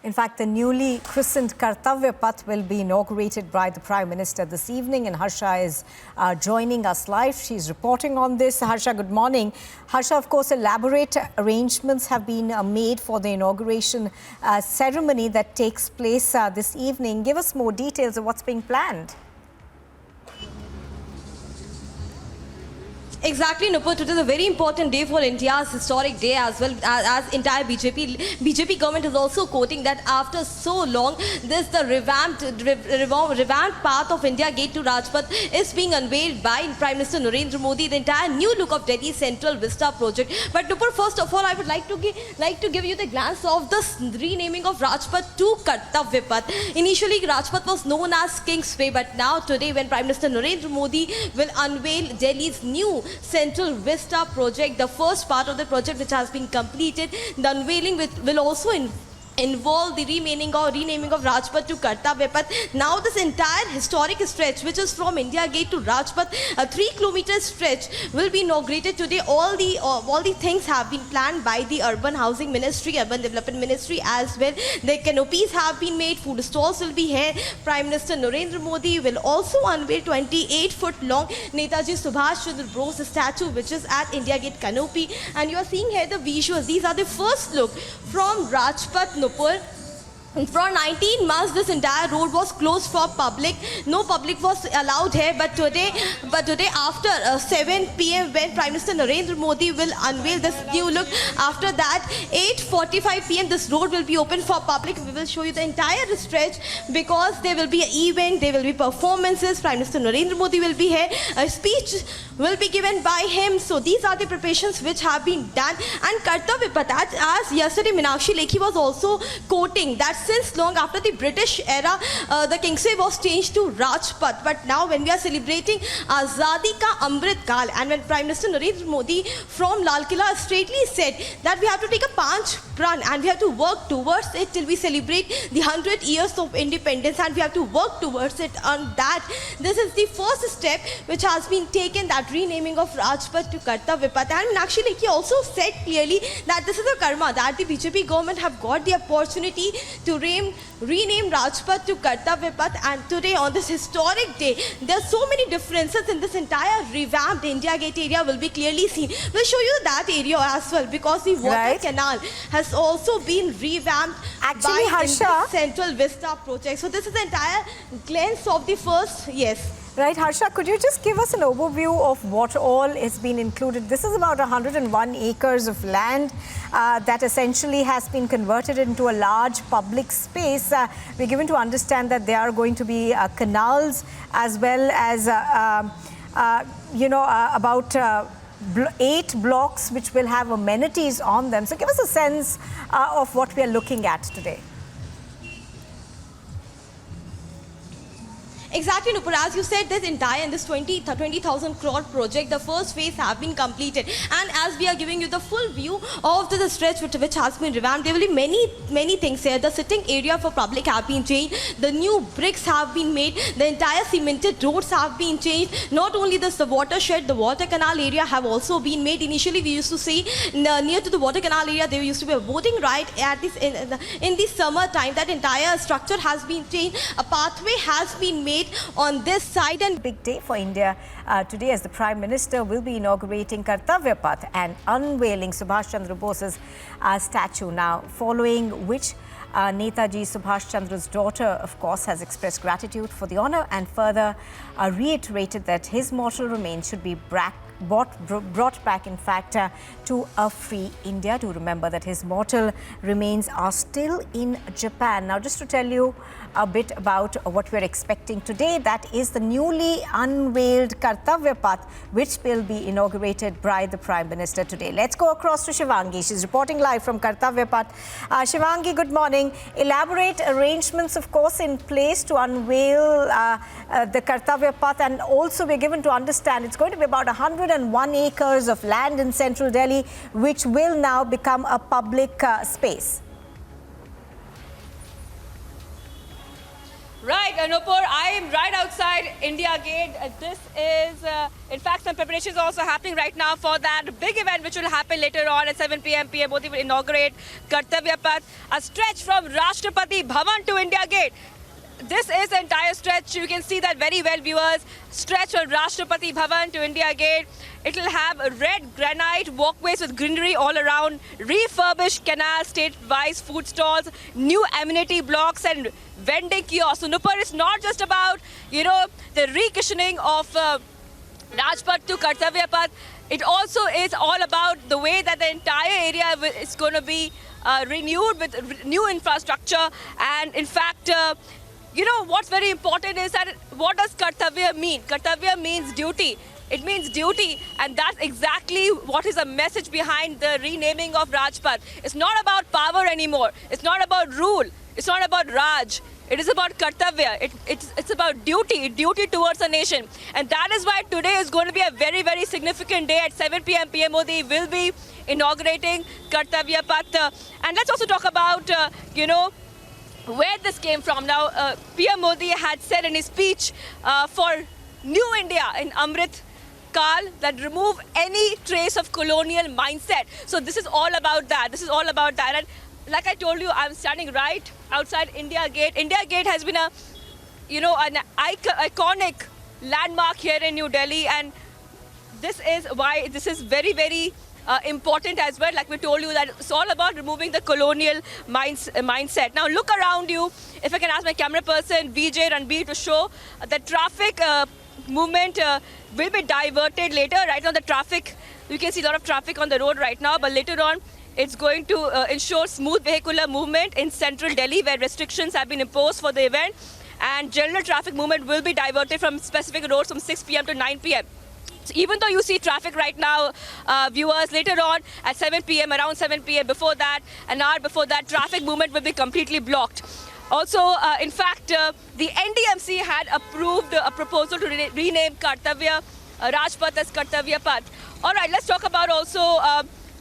In fact, the newly christened Kartavya Path will be inaugurated by the Prime Minister this evening, and Harsha is joining us live. She's reporting on this. Harsha, good morning. Harsha, of course, elaborate arrangements have been made for the inauguration ceremony that takes place this evening. Give us more details of what's being planned. Exactly, Nupur. Today is a very important day for India's historic day as well as entire BJP government is also quoting that after so long, the revamped path of India Gate to Rajpath is being unveiled by Prime Minister Narendra Modi, the entire new look of Delhi's Central Vista project. But Nupur, first of all, I would like to give you the glance of the renaming of Rajpath to Kartavya Path. Initially, Rajpath was known as King's Way, but now today when Prime Minister Narendra Modi will unveil Delhi's new Central Vista project, the first part of the project which has been completed, the unveiling will also involve the renaming of Rajpath to Kartavya Path. Now this entire historic stretch, which is from India Gate to Rajpath, a 3-kilometer stretch, will be inaugurated today. All the things have been planned by the Urban Housing Ministry, Urban Development Ministry as well. The canopies have been made, food stalls will be here. Prime Minister Narendra Modi will also unveil 28-foot long Netaji Subhash Chandra Bose statue, which is at India Gate canopy. And you are seeing here the visuals. These are the first look from Rajpath, Nupur. For 19 months, this entire road was closed for public. No public was allowed here. But today after 7 p.m. when Prime Minister Narendra Modi will unveil this new look, after that 8:45 p.m. this road will be open for public. We will show you the entire stretch because there will be an event, there will be performances. Prime Minister Narendra Modi will be here. A speech will be given by him. So these are the preparations which have been done. And Kartavya Path, as yesterday Meenakshi Lekhi was also quoting that since long after the British era, the Kingsway was changed to Rajpath. But now when we are celebrating Azadi Ka Amrit Kal, and when Prime Minister Narendra Modi from Lal Killa straightly said that we have to take a Panch Pran and we have to work towards it till we celebrate the 100 years of independence, and we have to work towards it on that. This is the first step which has been taken, that renaming of Rajpath to Kartavya Path. And Meenakshi Lekhi also said clearly that this is a karma that the BJP government have got the opportunity to rename Rajpath to Kartavya Path. And today on this historic day, there are so many differences in this entire revamped India Gate area will be clearly seen. We'll show you that area as well because the water canal has also been revamped by Harsha, the Central Vista project. So this is the entire glance of the first, Right, Harsha, could you just give us an overview of what all has been included? This is about 101 acres of land that essentially has been converted into a large public space. We're given to understand that there are going to be canals as well as, about 8 blocks which will have amenities on them. So give us a sense of what we are looking at today. Exactly, Nupur. As you said, this entire and this 20,000 crore project, the first phase have been completed. And as we are giving you the full view of the stretch which has been revamped, there will be many things here. The sitting area for public have been changed. The new bricks have been made. The entire cemented roads have been changed. Not only this, the watershed, the water canal area have also been made. Initially, we used to see near to the water canal area, there used to be a boating ride at this in the summer time. That entire structure has been changed. A pathway has been made on this side. And big day for India today, as the Prime Minister will be inaugurating Kartavya Path and unveiling Subhash Chandra Bose's statue. Now, following which Netaji Subhash Chandra's daughter, of course, has expressed gratitude for the honour and further reiterated that his mortal remains should be brought back, in fact, to a free India. Do remember that his mortal remains are still in Japan. Now, just to tell you a bit about what we're expecting today, that is the newly unveiled Kartavya Path, which will be inaugurated by the Prime Minister today. Let's go across to Shivangi. She's reporting live from Kartavya Path. Shivangi, good morning. Elaborate arrangements, of course, in place to unveil the Kartavya Path, and also we're given to understand it's going to be about 101 acres of land in central Delhi, which will now become a public space. Right, Nupur, I am right outside India Gate. This is, in fact, some preparations are also happening right now for that big event which will happen later on at 7 p.m. PM Modi will inaugurate Kartavya Path, a stretch from Rajpath Bhavan to India Gate. This is the entire stretch. You can see that very well, viewers. Stretch from Rashtrapati Bhavan to India Gate. It will have red granite walkways with greenery all around, refurbished canals, state-wise food stalls, new amenity blocks and vending kiosks. So Nupur is not just about, the recushioning of Rajpath to Kartavya Path. It also is all about the way that the entire area is going to be renewed with new infrastructure. And in fact, what's very important is that what does Kartavya mean? Kartavya means duty. It means duty, and that's exactly what is the message behind the renaming of Rajpath. It's not about power anymore. It's not about rule. It's not about Raj. It is about Kartavya. It's about duty towards the nation. And that is why today is going to be a very, very significant day. At 7 p.m. PM Modi will be inaugurating Kartavya Path. And let's also talk about, where this came from. Now, PM Modi had said in his speech for New India in Amrit Kal that remove any trace of colonial mindset. So this is all about that. This is all about that. And like I told you, I'm standing right outside India Gate. India Gate has been an iconic landmark here in New Delhi, and this is why this is very, very important as well. Like we told you, that it's all about removing the colonial mindset. Now look around you. If I can ask my camera person, Vijay Ranbir, to show the traffic movement will be diverted later. Right now the traffic, you can see a lot of traffic on the road right now, but later on it's going to ensure smooth vehicular movement in central Delhi, where restrictions have been imposed for the event, and general traffic movement will be diverted from specific roads from 6 p.m. to 9 p.m. So even though you see traffic right now, viewers, later on at 7 p.m., around 7 p.m., before that, an hour before that, traffic movement will be completely blocked. Also, in fact, the NDMC had approved a proposal to rename Kartavya Rajpath as Kartavya Path. All right, let's talk about also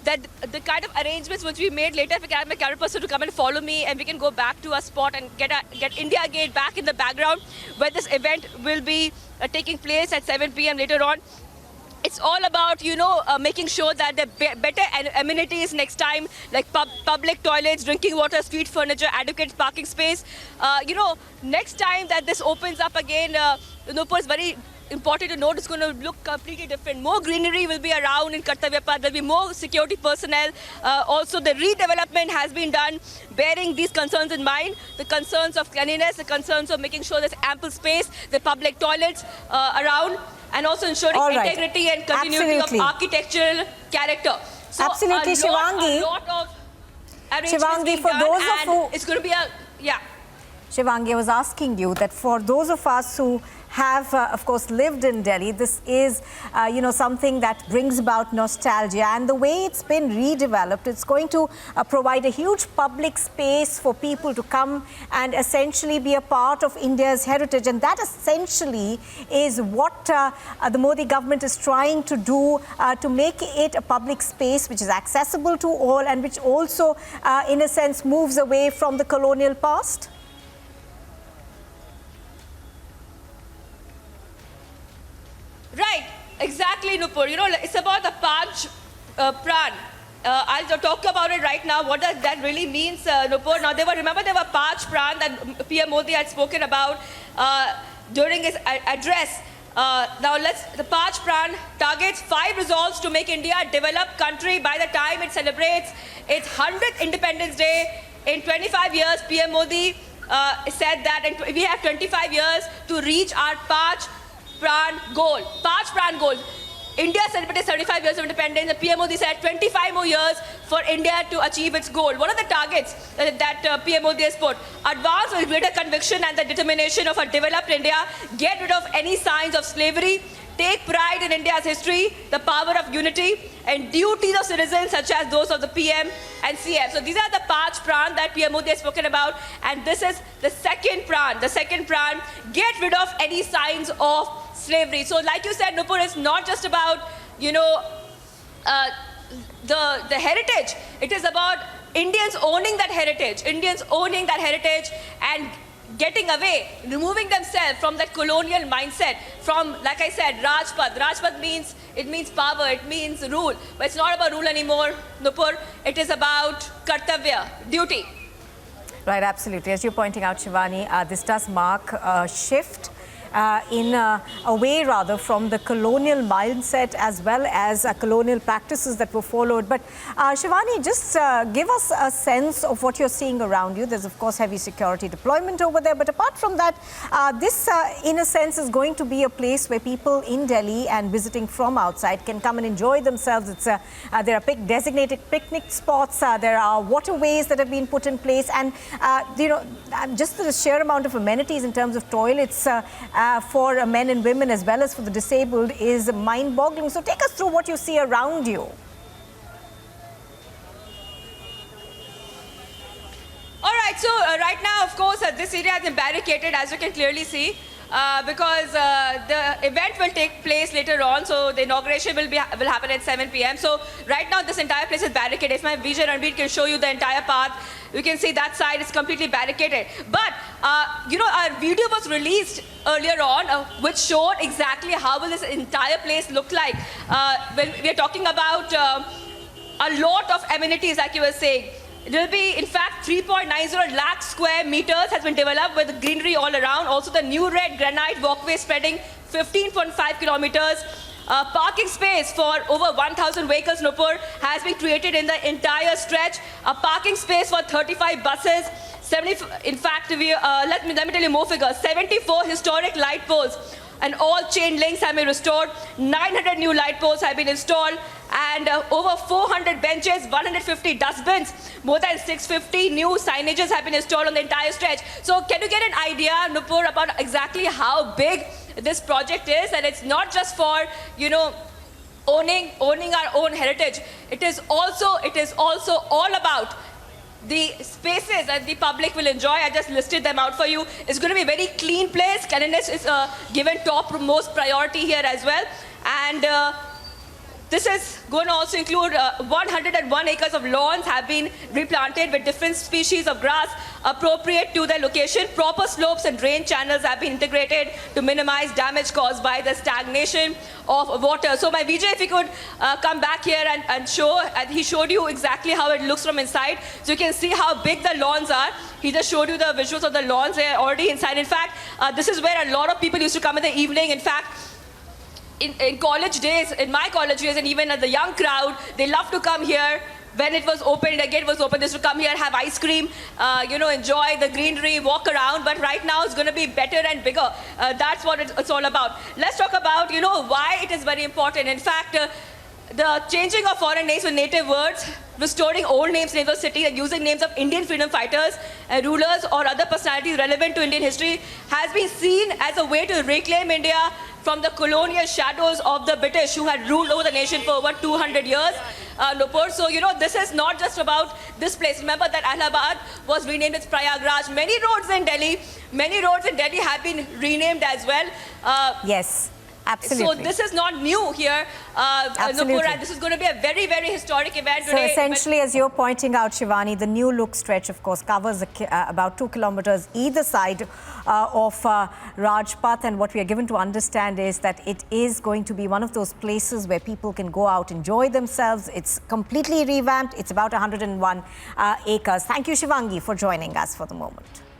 that the kind of arrangements which we made later. If I can have my camera person to come and follow me, and we can go back to our spot and get India Gate back in the background, where this event will be taking place at 7 p.m. later on. It's all about, making sure that the better amenities next time, like public toilets, drinking water, street furniture, adequate parking space. Next time that this opens up again, it's very important to note it's going to look completely different. More greenery will be around in Kartavya Path. There will be more security personnel. Also, the redevelopment has been done bearing these concerns in mind. The concerns of cleanliness, the concerns of making sure there's ample space, the public toilets around, and also ensuring integrity and continuity of architectural character. So absolutely, Shivangi. A lot of arrangements being for done, those and of it's going to be Shivangi, I was asking you that for those of us who have, of course, lived in Delhi, this is, something that brings about nostalgia. And the way it's been redeveloped, it's going to provide a huge public space for people to come and essentially be a part of India's heritage. And that essentially is what the Modi government is trying to do, to make it a public space which is accessible to all and which also, in a sense, moves away from the colonial past. Right, exactly, Nupur. It's about the Panch Pran. I'll talk about it right now. What does that really means, Nupur? Now, remember there were Panch Pran that PM Modi had spoken about during his address. The Panch Pran targets 5 resolves to make India a developed country by the time it celebrates its 100th Independence Day. In 25 years, PM Modi said that we have 25 years to reach our Panch Pran goal. Panch Pran goal. India celebrated 75 years of independence. The PM Modi said 25 more years for India to achieve its goal. What are the targets that PM Modi has put? Advance with greater conviction and the determination of a developed India. Get rid of any signs of slavery. Take pride in India's history, the power of unity, and duties of citizens such as those of the PM and CM. So these are the Panch Pran that PM Modi has spoken about. And this is the second Pran. The second Pran, get rid of any signs of slavery. So like you said, Nupur, it's not just about, the heritage. It is about Indians owning that heritage. Indians owning that heritage and getting away, removing themselves from that colonial mindset, from, like I said, Rajpath. Rajpath means power, it means rule. But it's not about rule anymore, Nupur. It is about Kartavya, duty. Right, absolutely. As you're pointing out, Shivani, this does mark a shift in a way rather from the colonial mindset as well as colonial practices that were followed. But Shivani, just give us a sense of what you're seeing around you. There's of course heavy security deployment over there, but apart from that, this in a sense is going to be a place where people in Delhi and visiting from outside can come and enjoy themselves. It's there are designated picnic spots, there are waterways that have been put in place, and just the sheer amount of amenities in terms of toilets for men and women as well as for the disabled is mind-boggling. So take us through what you see around you. All right, so right now, of course, this area has been barricaded, as you can clearly see, because the event will take place later on. So the inauguration will happen at 7 p.m. So right now, this entire place is barricaded. If my Vijay Ranveer can show you the entire path, you can see that side is completely barricaded. But, our video was released earlier on, which showed exactly how will this entire place look like. When we are talking about a lot of amenities, like you were saying. It will be, in fact, 3.90 lakh square meters has been developed with greenery all around. Also, the new red granite walkway spreading 15.5 kilometers. Parking space for over 1,000 vehicles, Nupur, has been created in the entire stretch. A parking space for 35 buses. 70, in fact, let me tell you more figures. 74 historic light poles and all chain links have been restored. 900 new light poles have been installed, and over 400 benches, 150 dustbins, more than 650 new signages have been installed on the entire stretch. So can you get an idea, Nupur, about exactly how big this project is? And it's not just for, owning our own heritage. It is also all about the spaces that the public will enjoy. I just listed them out for you. It's going to be a very clean place. Cleanliness is given top most priority here as well. And this is going to also include 101 acres of lawns have been replanted with different species of grass appropriate to their location. Proper slopes and drain channels have been integrated to minimize damage caused by the stagnation of water. So my Vijay, if you could come back here and show, he showed you exactly how it looks from inside. So you can see how big the lawns are. He just showed you the visuals of the lawns. They are already inside. In fact, this is where a lot of people used to come in the evening. In fact, in college days, in my college days, and even as a young crowd, they love to come here. When it was open, the gate was open, they used to come here, have ice cream, enjoy the greenery, walk around. But right now, it's going to be better and bigger. That's what it's all about. Let's talk about, why it is very important. In fact, the changing of foreign names with native words, restoring old names of cities, and using names of Indian freedom fighters, rulers, or other personalities relevant to Indian history has been seen as a way to reclaim India from the colonial shadows of the British who had ruled over the nation for over 200 years. Nupur. So, this is not just about this place. Remember that Allahabad was renamed as Prayagraj. Many roads in Delhi have been renamed as well. Yes. Absolutely. So this is not new here, Nupur, and this is going to be a very, very historic event today. So essentially, as you're pointing out, Shivani, the new look stretch, of course, covers about 2 kilometers either side of Rajpath, and what we are given to understand is that it is going to be one of those places where people can go out, enjoy themselves. It's completely revamped. It's about 101 acres. Thank you, Shivangi, for joining us for the moment.